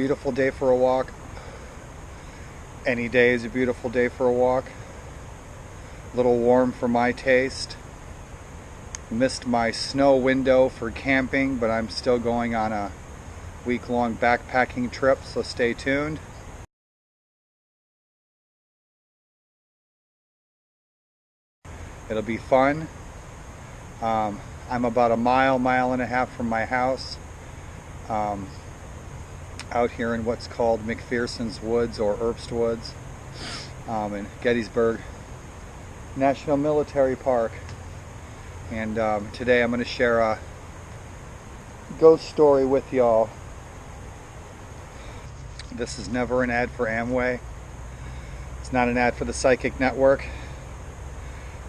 beautiful day for a walk. Any day is a beautiful day for a walk. A little warm for my taste. Missed my snow window for camping, but I'm still going on a week-long backpacking trip, so stay tuned. It'll be fun. I'm about a mile and a half from my house, out here in what's called McPherson's Woods or Erbst Woods, in Gettysburg National Military Park. And today I'm going to share a ghost story with y'all. This is never an ad for Amway. It's not an ad for the Psychic Network.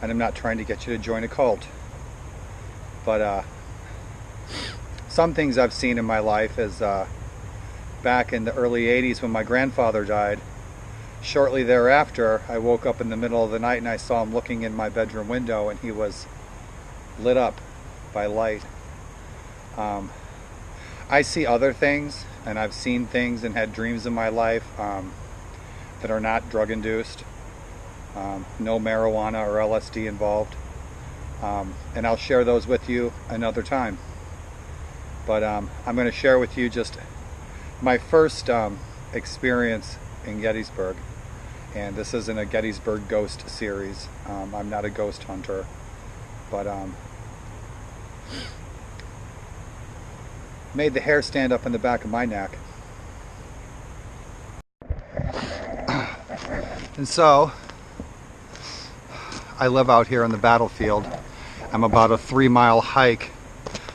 And I'm not trying to get you to join a cult. But some things I've seen in my life is back in the early 80s when my grandfather died. Shortly thereafter, I woke up in the middle of the night and I saw him looking in my bedroom window, and he was lit up by light. I see other things, and I've seen things and had dreams in my life that are not drug-induced. No marijuana or LSD involved. And I'll share those with you another time. But I'm going to share with you just my first experience in Gettysburg. And this isn't a Gettysburg ghost series. I'm not a ghost hunter. But made the hair stand up in the back of my neck. And so I live out here on the battlefield. I'm about a 3-mile hike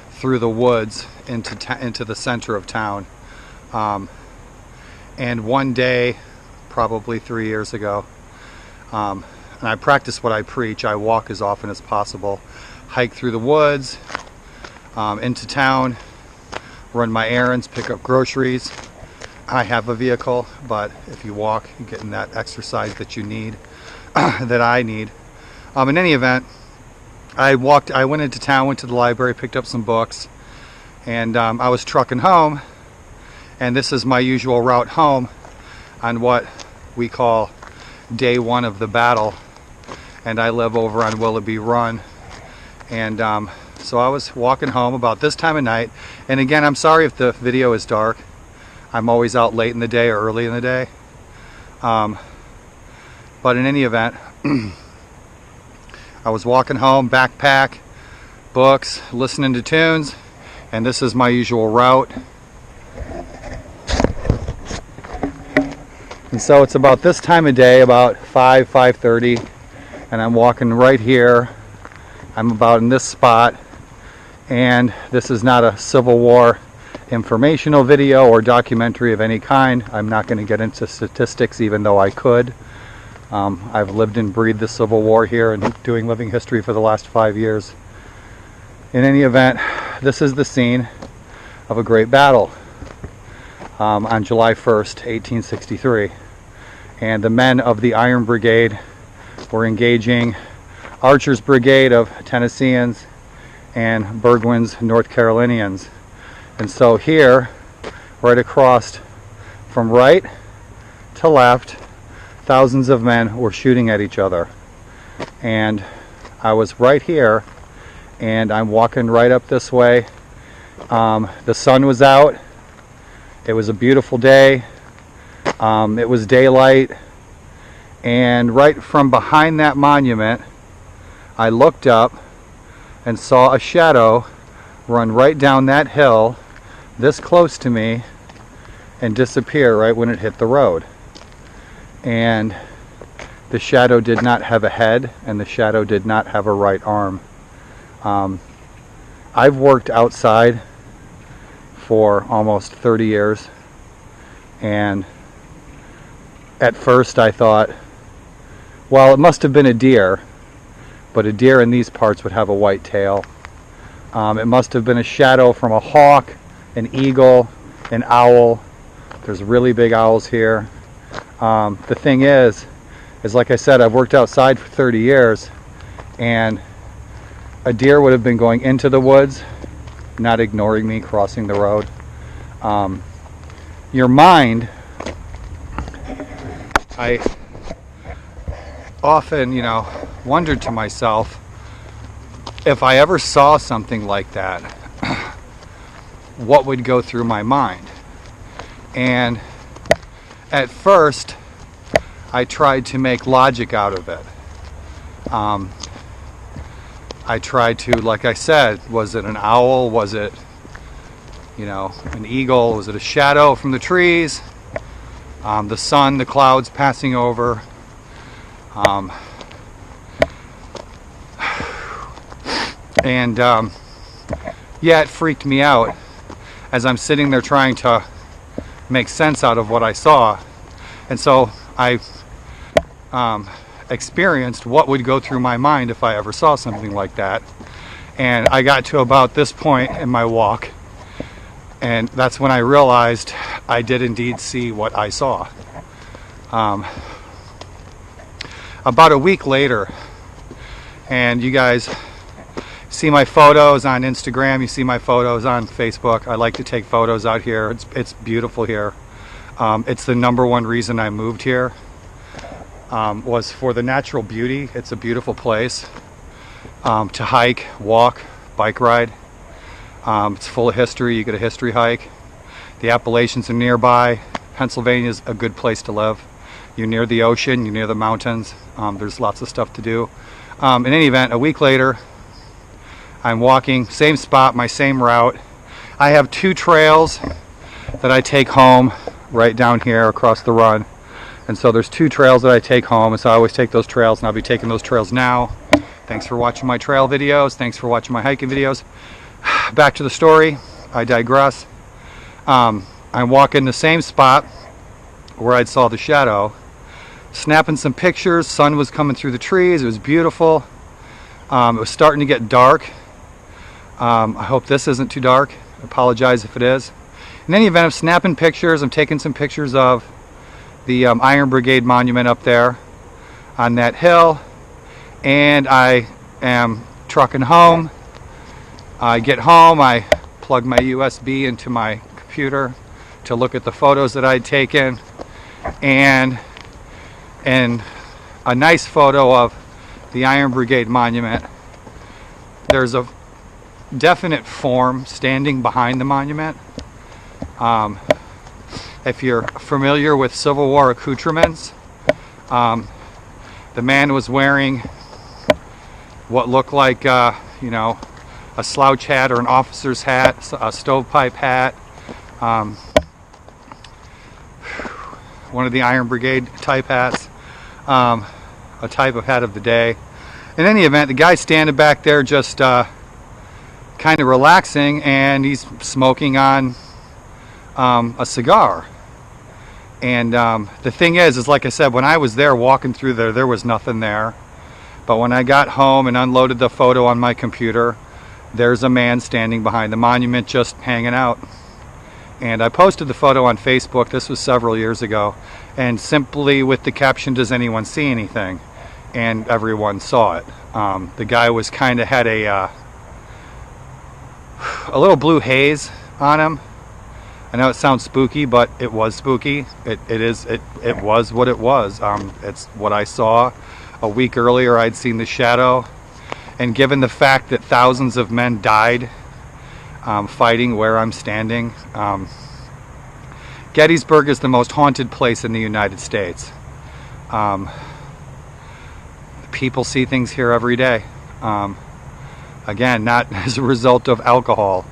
through the woods into the center of town. And one day, probably 3 years ago, and I practice what I preach. I walk as often as possible, hike through the woods, into town, run my errands, pick up groceries. I have a vehicle, but if you walk, you're getting that exercise that you need, that I need. In any event, I went into town, went to the library, picked up some books, and I was trucking home, and this is my usual route home on what we call day one of the battle, and I live over on Willoughby Run. And so I was walking home about this time of night, and again, I'm sorry if the video is dark. I'm always out late in the day or early in the day, but in any event, I was walking home, backpack, books, listening to tunes, and this is my usual route. And so it's about this time of day, about 5:30, and I'm walking right here. I'm about in this spot, and this is not a Civil War informational video or documentary of any kind. I'm not going to get into statistics, even though I could. I've lived and breathed the Civil War here and doing living history for the last 5 years. In any event, this is the scene of a great battle on July 1st, 1863. And the men of the Iron Brigade were engaging Archer's Brigade of Tennesseans and Burgoyne's North Carolinians. And so here, right across from right to left, thousands of men were shooting at each other. And I was right here, and I'm walking right up this way. The sun was out. It was a beautiful day. It was daylight. And right from behind that monument, I looked up and saw a shadow run right down that hill, this close to me, and disappear right when it hit the road. And the shadow did not have a head, and the shadow did not have a right arm. I've worked outside for almost 30 years, and at first I thought, well, it must have been a deer, but a deer in these parts would have a white tail. It must have been a shadow from a hawk, an eagle, an owl. There's really big owls here. The thing is like I said, I've worked outside for 30 years, and a deer would have been going into the woods, not ignoring me crossing the road. your mind, I often, wondered to myself, if I ever saw something like that, what would go through my mind? And at first, I tried to make logic out of it. I tried to, like I said, was it an owl? Was it, an eagle? Was it a shadow from the trees? The sun, the clouds passing over. Yeah, it freaked me out as I'm sitting there trying to make sense out of what I saw. And so I experienced what would go through my mind if I ever saw something like that. And I got to about this point in my walk, and that's when I realized I did indeed see what I saw. About a week later, and you guys see my photos on Instagram, you see my photos on Facebook. I like to take photos out here. It's beautiful here. It's the #1 reason I moved here, was for the natural beauty. It's a beautiful place to hike, walk, bike ride. It's full of history. You get a history hike. The Appalachians are nearby. Pennsylvania is a good place to live. You're near the ocean, you're near the mountains. There's lots of stuff to do. In any event, a week later, I'm walking, same spot, my same route. I have 2 trails that I take home right down here across the run. And so there's 2 trails that I take home, and so I always take those trails, and I'll be taking those trails now. Thanks for watching my trail videos. Thanks for watching my hiking videos. Back to the story. I digress. I'm walking the same spot where I saw the shadow, snapping some pictures. Sun was coming through the trees. It was beautiful. It was starting to get dark. I hope this isn't too dark. I apologize if it is. In any event, I'm snapping pictures. I'm taking some pictures of the Iron Brigade monument up there on that hill, and I am trucking home. I get home, I plug my USB into my computer to look at the photos that I'd taken, and a nice photo of the Iron Brigade monument. There's a definite form standing behind the monument. If you're familiar with Civil War accoutrements, the man was wearing what looked like, a slouch hat or an officer's hat, a stovepipe hat, one of the Iron Brigade type hats, a type of hat of the day. In any event, the guy's standing back there just kind of relaxing, and he's smoking on a cigar. And the thing is like I said, when I was there walking through there was nothing there. But when I got home and unloaded the photo on my computer, there's a man standing behind the monument just hanging out. And I posted the photo on Facebook. This was several years ago, and simply with the caption, "Does anyone see anything?" And everyone saw it. The guy was kind of had a little blue haze on him. I know it sounds spooky, but it was spooky. It was what it was. It's what I saw. A week earlier, I'd seen the shadow, and given the fact that thousands of men died fighting where I'm standing, Gettysburg is the most haunted place in the United States. People see things here every day. Again, not as a result of alcohol.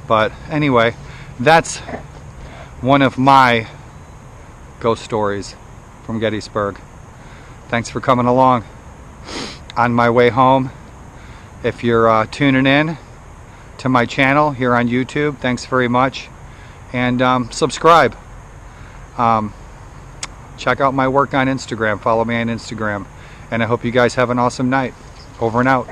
But anyway, that's one of my ghost stories from Gettysburg. Thanks for coming along. On my way home, if you're tuning in to my channel here on YouTube, thanks very much. And subscribe. Check out my work on Instagram. Follow me on Instagram. And I hope you guys have an awesome night. Over and out.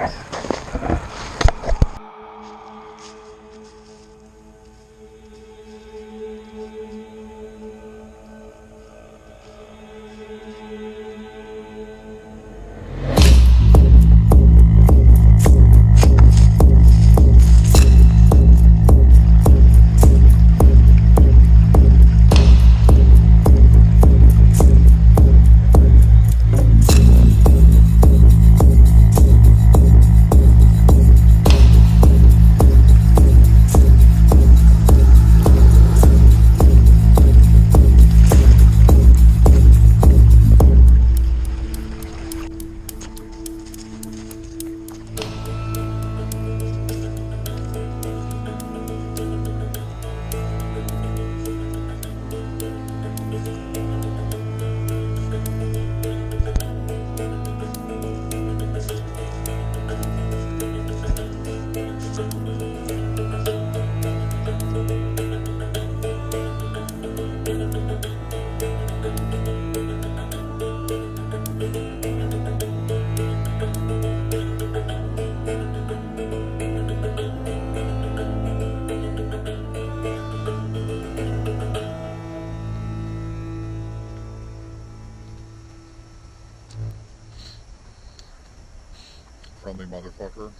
friendly motherfucker.